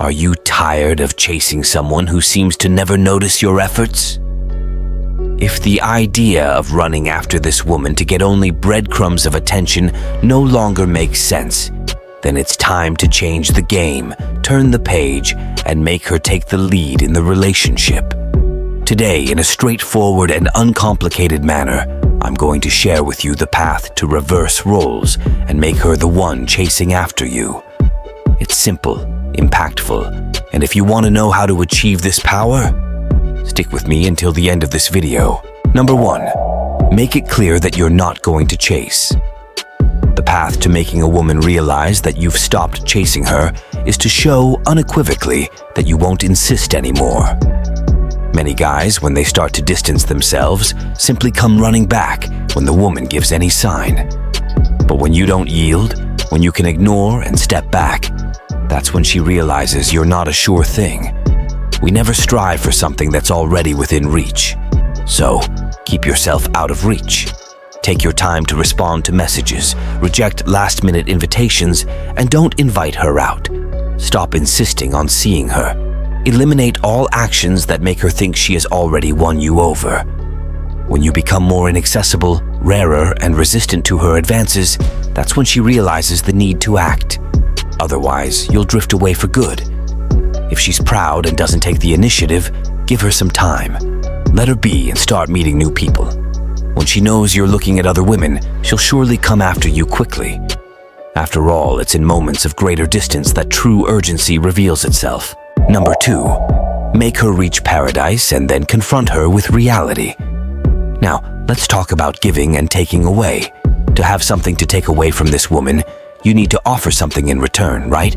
Are you tired of chasing someone who seems to never notice your efforts? If the idea of running after this woman to get only breadcrumbs of attention no longer makes sense, then it's time to change the game, turn the page, and make her take the lead in the relationship. Today, in a straightforward and uncomplicated manner, I'm going to share with you the path to reverse roles and make her the one chasing after you. It's simple, impactful, and if you want to know how to achieve this power, stick with me until the end of this video. Number 1, make it clear that you're not going to chase. The path to making a woman realize that you've stopped chasing her is to show unequivocally that you won't insist anymore. Many guys, when they start to distance themselves, simply come running back when the woman gives any sign. But when you don't yield, when you can ignore and step back, that's when she realizes you're not a sure thing. We never strive for something that's already within reach. So, keep yourself out of reach. Take your time to respond to messages, reject last-minute invitations, and don't invite her out. Stop insisting on seeing her. Eliminate all actions that make her think she has already won you over. When you become more inaccessible, rarer, and resistant to her advances, that's when she realizes the need to act. Otherwise, you'll drift away for good. If she's proud and doesn't take the initiative, give her some time. Let her be and start meeting new people. When she knows you're looking at other women, she'll surely come after you quickly. After all, it's in moments of greater distance that true urgency reveals itself. Number 2, make her reach paradise and then confront her with reality. Now, let's talk about giving and taking away. To have something to take away from this woman, you need to offer something in return, right?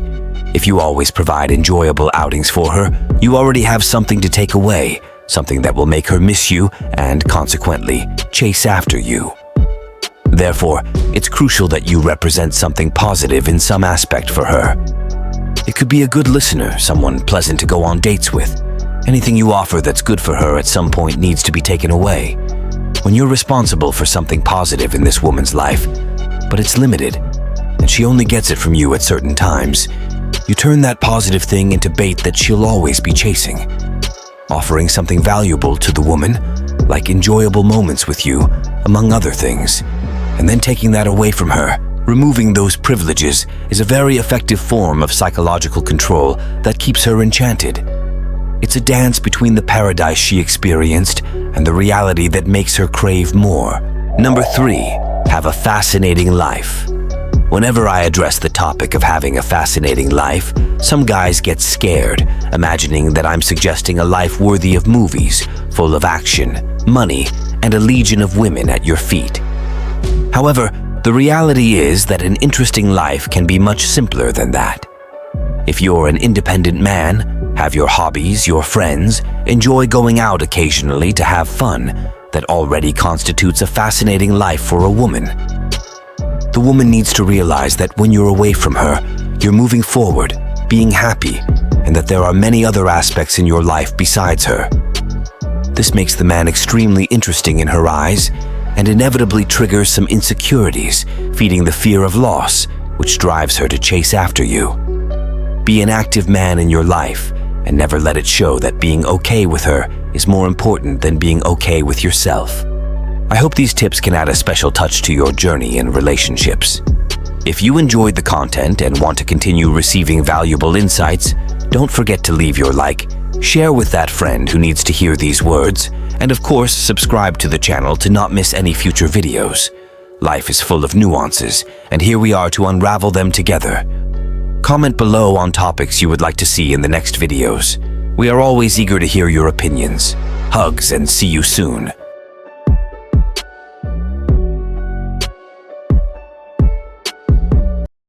If you always provide enjoyable outings for her, you already have something to take away, something that will make her miss you and, consequently, chase after you. Therefore, it's crucial that you represent something positive in some aspect for her. It could be a good listener, someone pleasant to go on dates with. Anything you offer that's good for her at some point needs to be taken away. When you're responsible for something positive in this woman's life, but it's limited, and she only gets it from you at certain times, you turn that positive thing into bait that she'll always be chasing. Offering something valuable to the woman, like enjoyable moments with you, among other things, and then taking that away from her, removing those privileges, is a very effective form of psychological control that keeps her enchanted. It's a dance between the paradise she experienced and the reality that makes her crave more. Number 3, have a fascinating life. Whenever I address the topic of having a fascinating life, some guys get scared, imagining that I'm suggesting a life worthy of movies, full of action, money, and a legion of women at your feet. However, the reality is that an interesting life can be much simpler than that. If you're an independent man, have your hobbies, your friends, enjoy going out occasionally to have fun, that already constitutes a fascinating life for a woman. The woman needs to realize that when you're away from her, you're moving forward, being happy, and that there are many other aspects in your life besides her. This makes the man extremely interesting in her eyes and inevitably triggers some insecurities, feeding the fear of loss, which drives her to chase after you. Be an active man in your life and never let it show that being okay with her is more important than being okay with yourself. I hope these tips can add a special touch to your journey in relationships. If you enjoyed the content and want to continue receiving valuable insights, don't forget to leave your like, share with that friend who needs to hear these words, and of course, subscribe to the channel to not miss any future videos. Life is full of nuances, and here we are to unravel them together. Comment below on topics you would like to see in the next videos. We are always eager to hear your opinions. Hugs and see you soon.